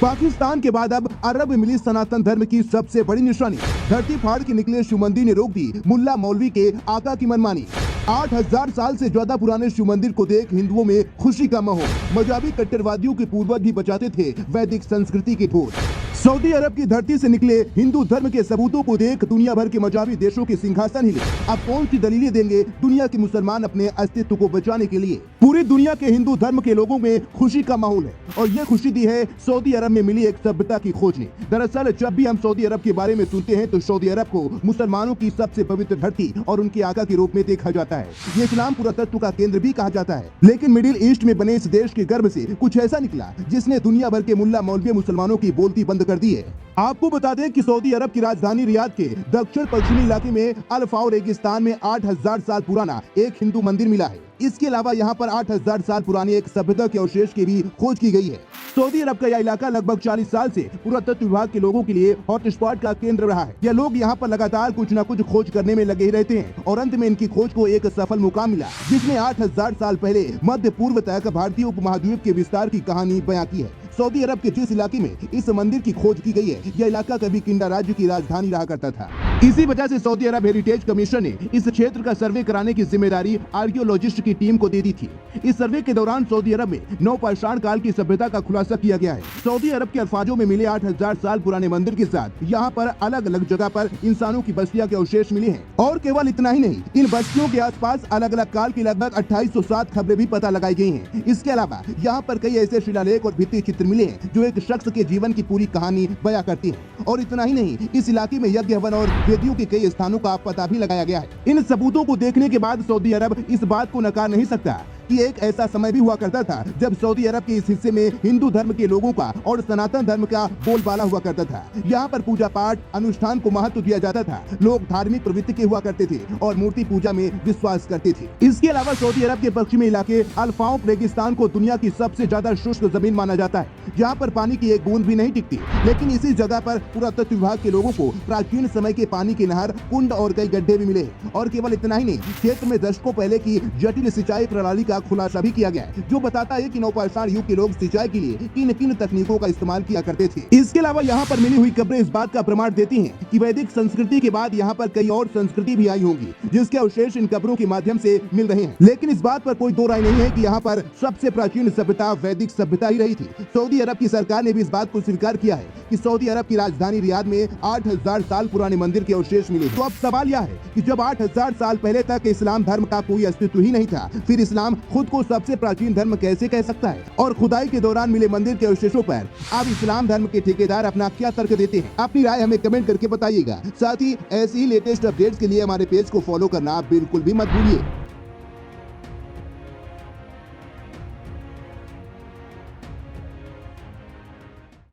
पाकिस्तान के बाद अब अरब में मिली सनातन धर्म की सबसे बड़ी निशानी। धरती फाड़ के निकले शिव मंदिर ने रोक दी मुल्ला मौलवी के आका की मनमानी। 8000 साल से ज्यादा पुराने शिव मंदिर को देख हिंदुओं में खुशी का माहौल। मजहबी कट्टरवादियों के पूर्वज भी बचाते थे वैदिक संस्कृति की ठोस। सऊदी अरब की धरती से निकले हिंदू धर्म के सबूतों को देख दुनिया भर के मजहबी देशों के सिंहासन हिले। अब कौन सी दलीलें देंगे दुनिया के मुसलमान अपने अस्तित्व को बचाने के लिए। पूरी दुनिया के हिंदू धर्म के लोगों में खुशी का माहौल है और ये खुशी दी है सऊदी अरब में मिली एक सभ्यता की खोज ने। दरअसल जब भी हम सऊदी अरब के बारे में सुनते हैं तो सऊदी अरब को मुसलमानों की सबसे पवित्र धरती और उनके आका के रूप में देखा जाता है। ये इस्लाम पुरातत्व का केंद्र भी कहा जाता है। लेकिन मिडिल ईस्ट में बने इस देश के गर्भ से कुछ ऐसा निकला जिसने दुनिया भर के मुल्ला मौलवी मुसलमानों की बोलती बंद कर दी है। आपको बता दें कि सऊदी अरब की राजधानी रियाद के दक्षिण पश्चिमी इलाके में अल फाव रेगिस्तान में 8000 साल पुराना एक हिंदू मंदिर मिला है। इसके अलावा यहाँ पर 8000 साल पुरानी एक सभ्यता के अवशेष की भी खोज की गई है। सऊदी अरब का यह इलाका लगभग 40 साल से पुरातत्व विभाग के लोगों के लिए हॉटस्पॉट का केंद्र रहा है। यह लोग यहाँ पर लगातार कुछ न कुछ खोज करने में लगे ही रहते हैं और अंत में इनकी खोज को एक सफल मुकाम मिला जिसने 8000 साल पहले मध्य पूर्व तक भारतीय उपमहाद्वीप के विस्तार की कहानी बयां की है। सऊदी अरब के जिस इलाके में इस मंदिर की खोज की गई है यह इलाका कभी किंडा राज्य की राजधानी रहा करता था। इसी वजह से सऊदी अरब हेरिटेज कमीशन ने इस क्षेत्र का सर्वे कराने की जिम्मेदारी आर्कियोलॉजिस्ट की टीम को दे दी थी। इस सर्वे के दौरान सऊदी अरब में नवपाषाण काल की सभ्यता का खुलासा किया गया है। सऊदी अरब के अल्फाजों में मिले 8000 साल पुराने मंदिर के साथ यहाँ पर अलग अलग जगह पर इंसानों की बस्तियां के अवशेष मिले हैं। और केवल इतना ही नहीं, इन बस्तियों के आसपास अलग अलग काल की लगभग 2807 खबरें भी पता लगाई गई हैं। इसके अलावा यहाँ पर कई ऐसे शिलालेख और भित्ति चित्र मिले हैं जो एक शख्स के जीवन की पूरी कहानी बयां करती है। और इतना ही नहीं, इस इलाके में यज्ञ हवन और वेदियों के कई स्थानों का पता भी लगाया गया है। इन सबूतों को देखने के बाद सऊदी अरब इस बात को नकार नहीं सकता कि एक ऐसा समय भी हुआ करता था जब सऊदी अरब के इस हिस्से में हिंदू धर्म के लोगों का और सनातन धर्म का बोलबाला हुआ करता था। यहाँ पर पूजा पाठ अनुष्ठान को महत्व दिया जाता था। लोग धार्मिक प्रवृत्ति के हुआ करते थे और मूर्ति पूजा में विश्वास करते थे। इसके अलावा सऊदी अरब के पश्चिमी इलाके अल फाव रेगिस्तान को दुनिया की सबसे ज्यादा शुष्क जमीन माना जाता है। यहाँ पर पानी की एक बूंद भी नहीं टिकती। लेकिन इसी जगह पर पुरातत्व विभाग के लोगों को प्राचीन समय के पानी की नहर, कुंड और कई गड्ढे भी मिले। और केवल इतना ही नहीं, क्षेत्र में दशकों पहले की जटिल सिंचाई प्रणाली का खुलासा भी किया गया है जो बताता है कि नवपाषाण युग के लोग सिंचाई के लिए किन किन तकनीकों का इस्तेमाल किया करते थे। इसके अलावा यहाँ पर मिली हुई कब्रें इस बात का प्रमाण देती हैं कि वैदिक संस्कृति के बाद यहाँ पर कई और संस्कृति भी आई होंगी जिसके अवशेष इन कब्रों के माध्यम से मिल रहे हैं। लेकिन इस बात पर कोई दो राय नहीं है कि यहाँ पर सबसे प्राचीन सभ्यता वैदिक सभ्यता ही रही थी। सऊदी अरब की सरकार ने भी इस बात को स्वीकार किया है कि सऊदी अरब की राजधानी रियाद में 8000 साल पुराने मंदिर के अवशेष मिले। तो अब सवाल यह है कि जब 8000 साल पहले तक इस्लाम धर्म का कोई अस्तित्व ही नहीं था, फिर इस्लाम खुद को सबसे प्राचीन धर्म कैसे कह सकता है। और खुदाई के दौरान मिले मंदिर के अवशेषों पर अब इस्लाम धर्म के ठेकेदार अपना क्या तर्क देते हैं। अपनी राय हमें कमेंट करके बताइएगा। साथ ही ऐसी ही लेटेस्ट अपडेट्स के लिए हमारे पेज को फॉलो करना बिल्कुल भी मत भूलिए।